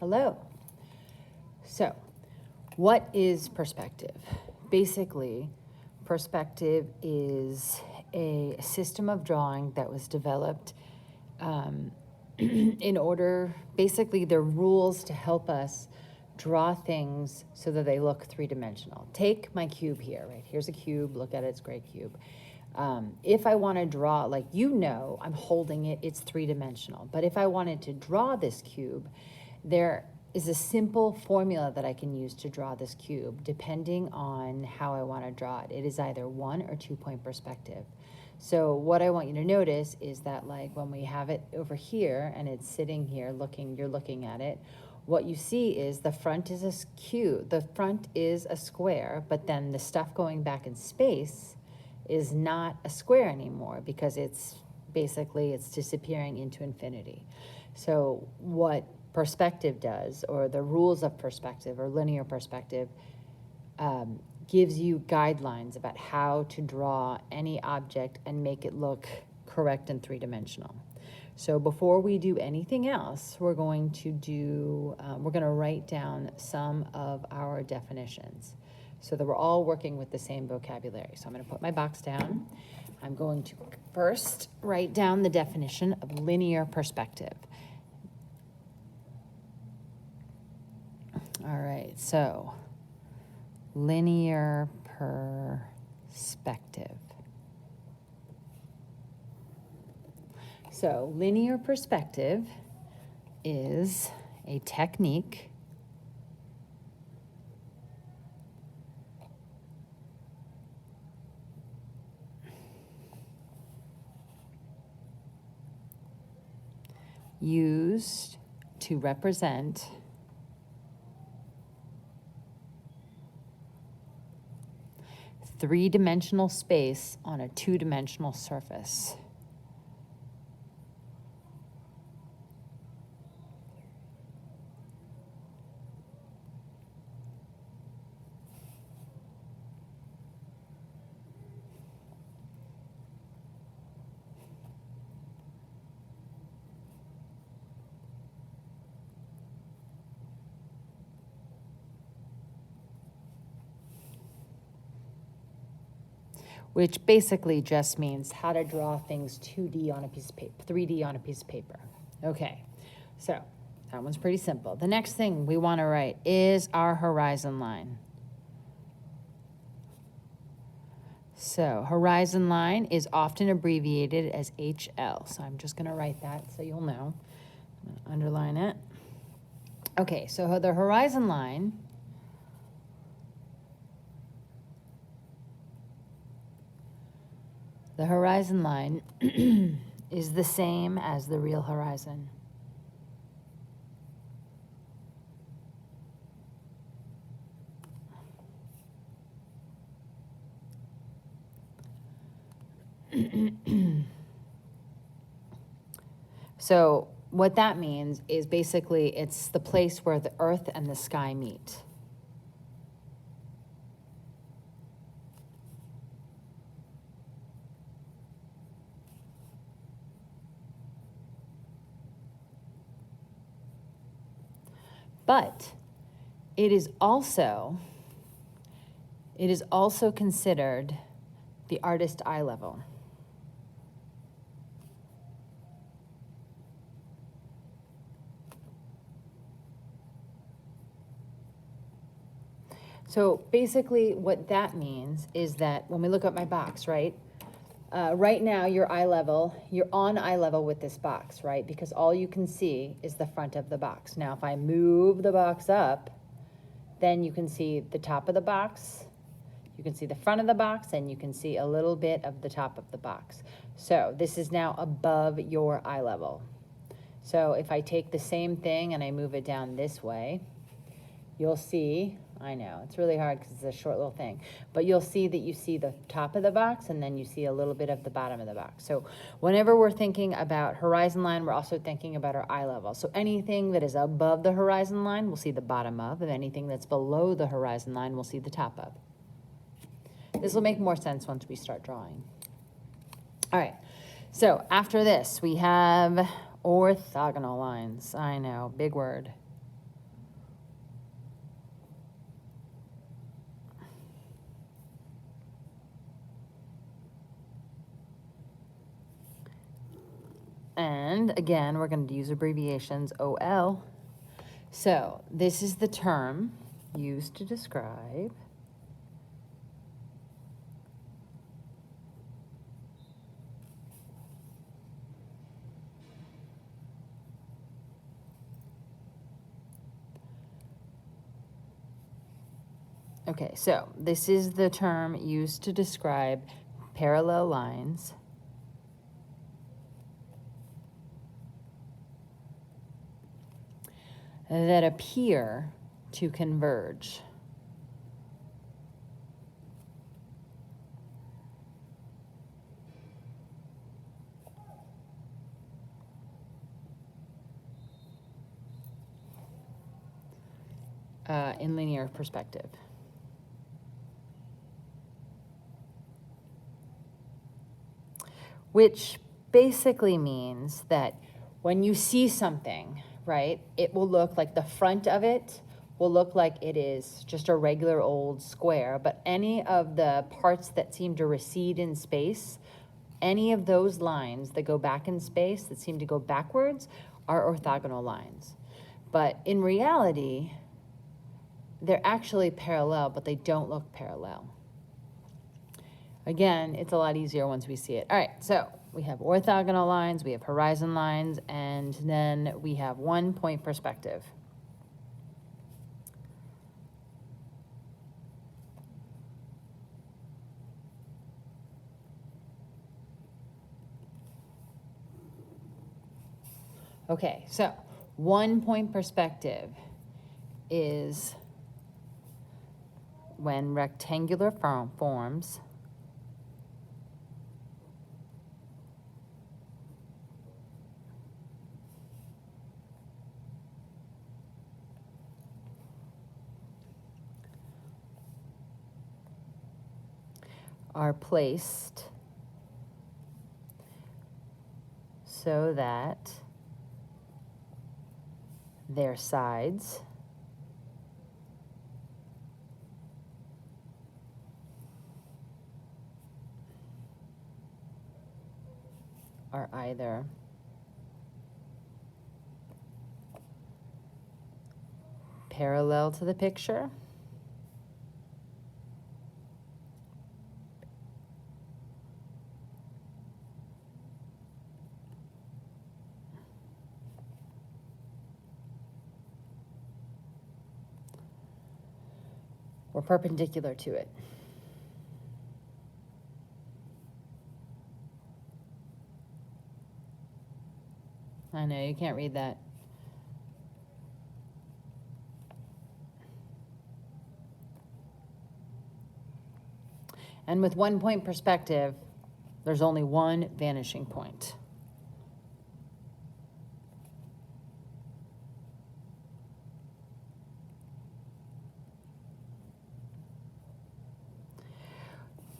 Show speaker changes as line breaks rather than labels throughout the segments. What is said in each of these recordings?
Hello. So, what is perspective? Basically, perspective is a system of drawing that was developed in order, basically, they're rules to help us draw things so that they look three-dimensional. Take my cube here, right? Here's a cube, look at it, it's a great cube. If I want to draw, like I'm holding it, it's three-dimensional. But if I wanted to draw this cube, there is a simple formula that I can use to draw this cube, depending on how I want to draw it. It is either 1 or 2 point perspective. So what I want you to notice is that, like, when we have it over here and it's sitting here you're looking at it, what you see is the front is a cube, the front is a square, but then the stuff going back in space is not a square anymore because it's disappearing into infinity. So what perspective does, or the rules of perspective or linear perspective, gives you guidelines about how to draw any object and make it look correct and three-dimensional. So before we do anything else, we're going to write down some of our definitions so that we're all working with the same vocabulary. So I'm going to put my box down. I'm going to first write down the definition of linear perspective. All right, so linear perspective. So linear perspective is a technique used to represent three-dimensional space on a two-dimensional surface. Which basically just means how to draw things 2D on a piece of paper, 3D on a piece of paper. Okay, so that one's pretty simple. The next thing we want to write is our horizon line. So horizon line is often abbreviated as HL. So I'm just going to write that so you'll know. I'm going to underline it. Okay, so the horizon line is the same as the real horizon. So what that means is basically it's the place where the earth and the sky meet. But it is also considered the artist eye level. So basically what that means is that when we look at my box, right? Right now you're on eye level with this box, right? Because all you can see is the front of the box. Now if I move the box up, then you can see the top of the box, you can see the front of the box, and you can see a little bit of the top of the box. So this is now above your eye level. So if I take the same thing and I move it down this way, you'll see, I know, it's really hard because it's a short little thing, but you'll see that you see the top of the box and then you see a little bit of the bottom of the box. So whenever we're thinking about horizon line, we're also thinking about our eye level. So anything that is above the horizon line, we'll see the bottom of, and anything that's below the horizon line, we'll see the top of. This will make more sense once we start drawing. All right, so after this, we have orthogonal lines. I know, big word. And again, we're going to use abbreviations, OL. So this is the term used to describe okay, so this is the term used to describe parallel lines that appear to converge. In linear perspective. Which basically means that when you see something, right, it will look like the front of it will look like it is just a regular old square, but any of the parts that seem to recede in space, any of those lines that go back in space that seem to go backwards are orthogonal lines. But in reality, they're actually parallel, but they don't look parallel. Again, it's a lot easier once we see it. All right, so we have orthogonal lines, we have horizon lines, and then we have 1 point perspective. Okay, so 1 point perspective is when rectangular forms are placed so that their sides are either parallel to the picture or perpendicular to it. I know, you can't read that. And with 1 point perspective, there's only one vanishing point.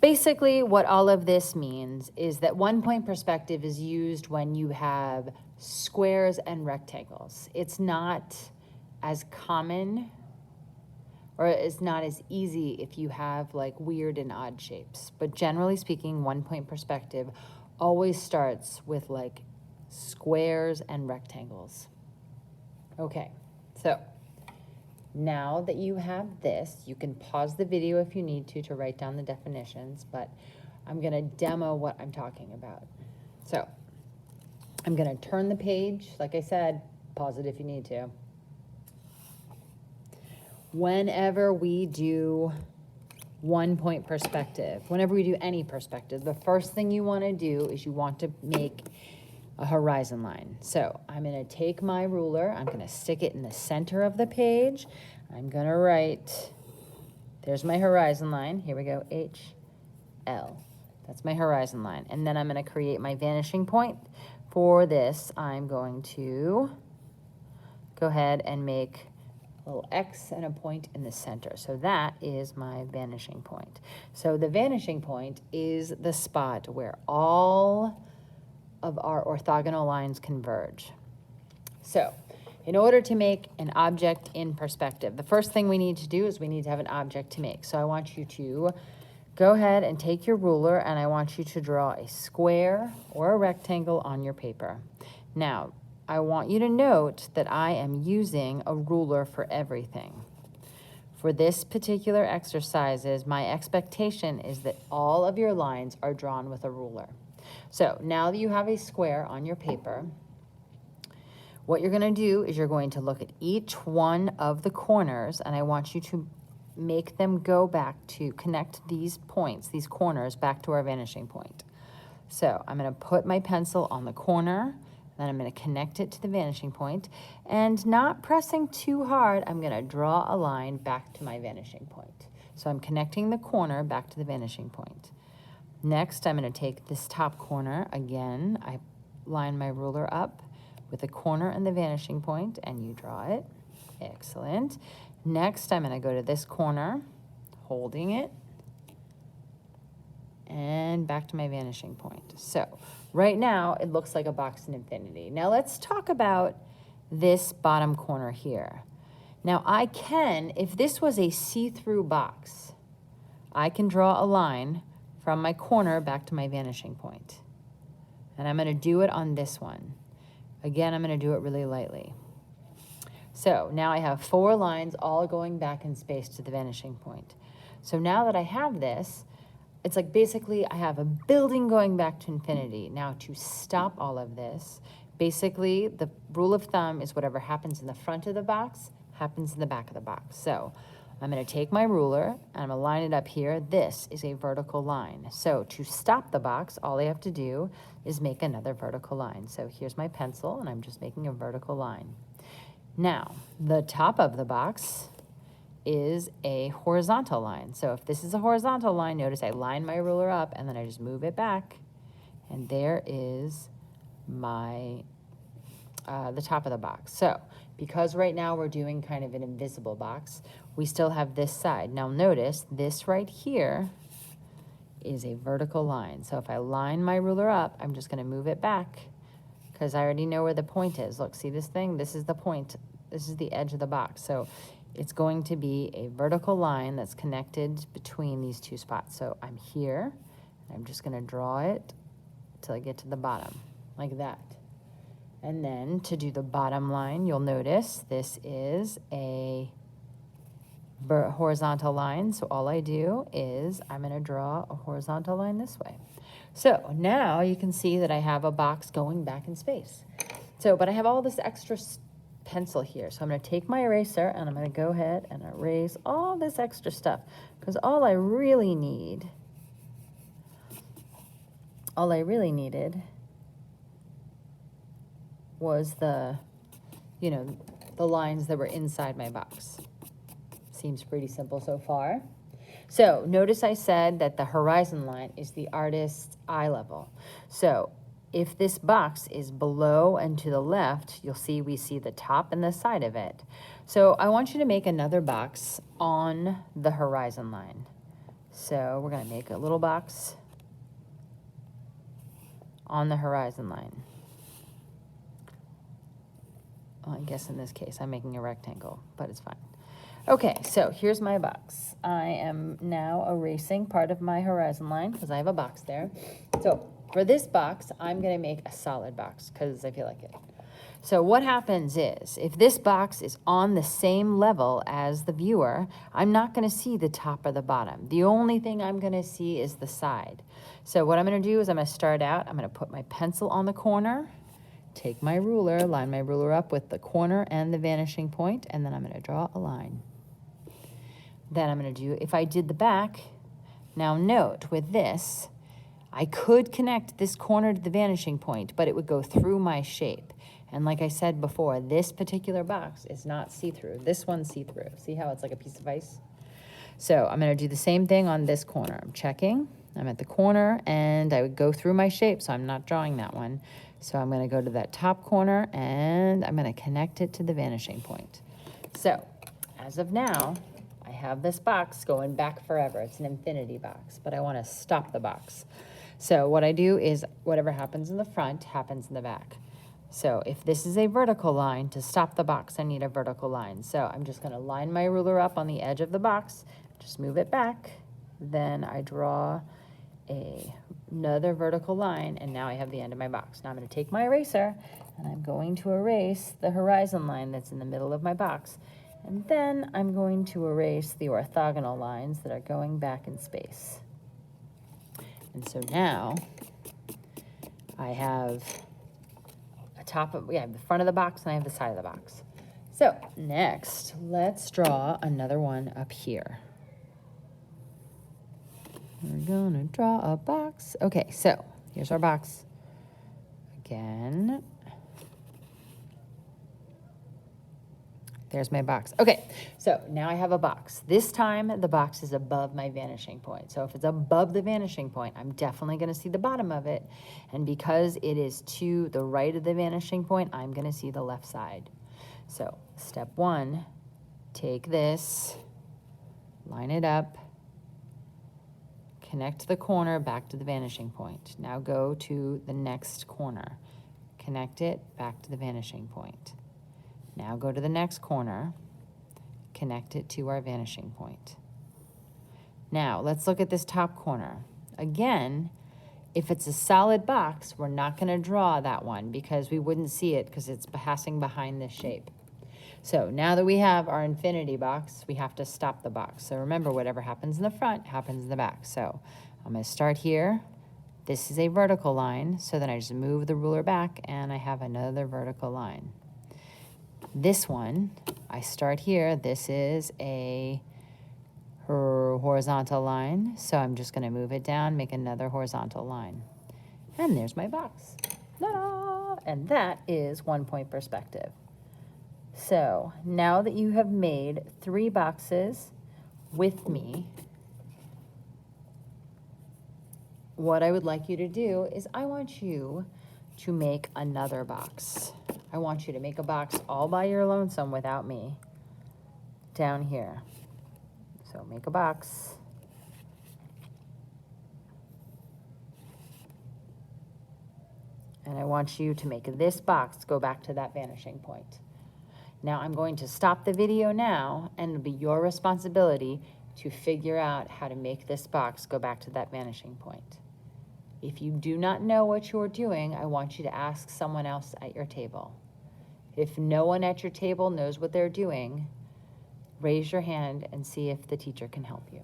Basically, what all of this means is that 1 point perspective is used when you have squares and rectangles. It's not as common, or it's not as easy if you have like weird and odd shapes. But generally speaking, 1 point perspective always starts with like squares and rectangles. Okay, so now that you have this, you can pause the video if you need to write down the definitions, but I'm gonna demo what I'm talking about. So I'm gonna turn the page, like I said, pause it if you need to. Whenever we do 1 point perspective, whenever we do any perspective, the first thing you wanna do is you want to make a horizon line. So I'm gonna take my ruler, I'm gonna stick it in the center of the page. I'm gonna write, there's my horizon line. Here we go, HL. That's my horizon line. And then I'm gonna create my vanishing point. For this, I'm going to go ahead and make a little X and a point in the center. So that is my vanishing point. So the vanishing point is the spot where all of our orthogonal lines converge. So in order to make an object in perspective, the first thing we need to do is we need to have an object to make. So I want you to go ahead and take your ruler, and I want you to draw a square or a rectangle on your paper. Now, I want you to note that I am using a ruler for everything. For this particular exercises, my expectation is that all of your lines are drawn with a ruler. So now that you have a square on your paper, what you're going to do is you're going to look at each one of the corners, and I want you to make them go back to connect these points, these corners, back to our vanishing point. So I'm going to put my pencil on the corner, then I'm going to connect it to the vanishing point, and not pressing too hard, I'm going to draw a line back to my vanishing point. So I'm connecting the corner back to the vanishing point. Next, I'm going to take this top corner. Again, I line my ruler up with the corner and the vanishing point, and you draw it. Excellent. Next, I'm going to go to this corner, holding it, and back to my vanishing point. So right now, it looks like a box in infinity. Now let's talk about this bottom corner here. Now I can, if this was a see-through box, I can draw a line from my corner back to my vanishing point. And I'm going to do it on this one. Again, I'm going to do it really lightly. So now I have 4 lines all going back in space to the vanishing point. So now that I have this, it's like basically I have a building going back to infinity. Now to stop all of this, basically the rule of thumb is whatever happens in the front of the box happens in the back of the box. So I'm going to take my ruler and I'm going to line it up here. This is a vertical line. So to stop the box, all I have to do is make another vertical line. So here's my pencil and I'm just making a vertical line. Now, the top of the box is a horizontal line. So if this is a horizontal line, notice I line my ruler up and then I just move it back. And there is my, the top of the box. So because right now we're doing kind of an invisible box, we still have this side. Now notice this right here is a vertical line. So if I line my ruler up, I'm just gonna move it back because I already know where the point is. Look, see this thing? This is the point. This is the edge of the box. So it's going to be a vertical line that's connected between these 2 spots. So I'm here, and I'm just gonna draw it till I get to the bottom, like that. And then to do the bottom line, you'll notice this is a horizontal line. So all I do is I'm gonna draw a horizontal line this way. So now you can see that I have a box going back in space. So, but I have all this extra pencil here. So I'm going to take my eraser and I'm going to go ahead and erase all this extra stuff because all I really needed was the lines that were inside my box. Seems pretty simple so far. So notice I said that the horizon line is the artist's eye level. So if this box is below and to the left, you'll see we see the top and the side of it. So I want you to make another box on the horizon line. So we're going to make a little box on the horizon line. Well, I guess in this case I'm making a rectangle, but it's fine. Okay, so here's my box. I am now erasing part of my horizon line because I have a box there. So for this box, I'm going to make a solid box because I feel like it. So what happens is, if this box is on the same level as the viewer, I'm not going to see the top or the bottom. The only thing I'm going to see is the side. So what I'm going to do is I'm going to start out, I'm going to put my pencil on the corner, take my ruler, line my ruler up with the corner and the vanishing point, and then I'm going to draw a line. Then I'm going to do, if I did the back, now note with this, I could connect this corner to the vanishing point, but it would go through my shape. And like I said before, this particular box is not see-through. This one's see-through. See how it's like a piece of ice? So I'm going to do the same thing on this corner. I'm checking. I'm at the corner, and I would go through my shape, so I'm not drawing that one. So I'm going to go to that top corner, and I'm going to connect it to the vanishing point. So as of now, I have this box going back forever. It's an infinity box, but I want to stop the box. So what I do is whatever happens in the front happens in the back. So if this is a vertical line, to stop the box, I need a vertical line. So I'm just going to line my ruler up on the edge of the box, just move it back then I draw another vertical line, and now I have the end of my box. Now I'm going to take my eraser, and I'm going to erase the horizon line that's in the middle of my box. And then I'm going to erase the orthogonal lines that are going back in space. And so now I have the front of the box, and I have the side of the box. So next, let's draw another one up here. We're gonna draw a box. Okay, so here's our box. Again. There's my box. Okay, so now I have a box. This time the box is above my vanishing point. So if it's above the vanishing point, I'm definitely gonna see the bottom of it. And because it is to the right of the vanishing point, I'm gonna see the left side. So step one, take this, line it up, connect the corner back to the vanishing point. Now go to the next corner, connect it back to the vanishing point. Now go to the next corner, connect it to our vanishing point. Now let's look at this top corner. Again, if it's a solid box, we're not going to draw that one because we wouldn't see it because it's passing behind this shape. So now that we have our infinity box, we have to stop the box. So remember, whatever happens in the front happens in the back. So I'm going to start here. This is a vertical line, so then I just move the ruler back and I have another vertical line. This one, I start here. This is a horizontal line, so I'm just going to move it down, make another horizontal line. And there's my box. Ta-da! And that is 1 point perspective. So now that you have made 3 boxes with me, what I would like you to do is I want you to make another box. I want you to make a box all by your lonesome without me down here. So make a box. And I want you to make this box go back to that vanishing point. Now I'm going to stop the video now, and it'll be your responsibility to figure out how to make this box go back to that vanishing point. If you do not know what you're doing, I want you to ask someone else at your table. If no one at your table knows what they're doing, raise your hand and see if the teacher can help you.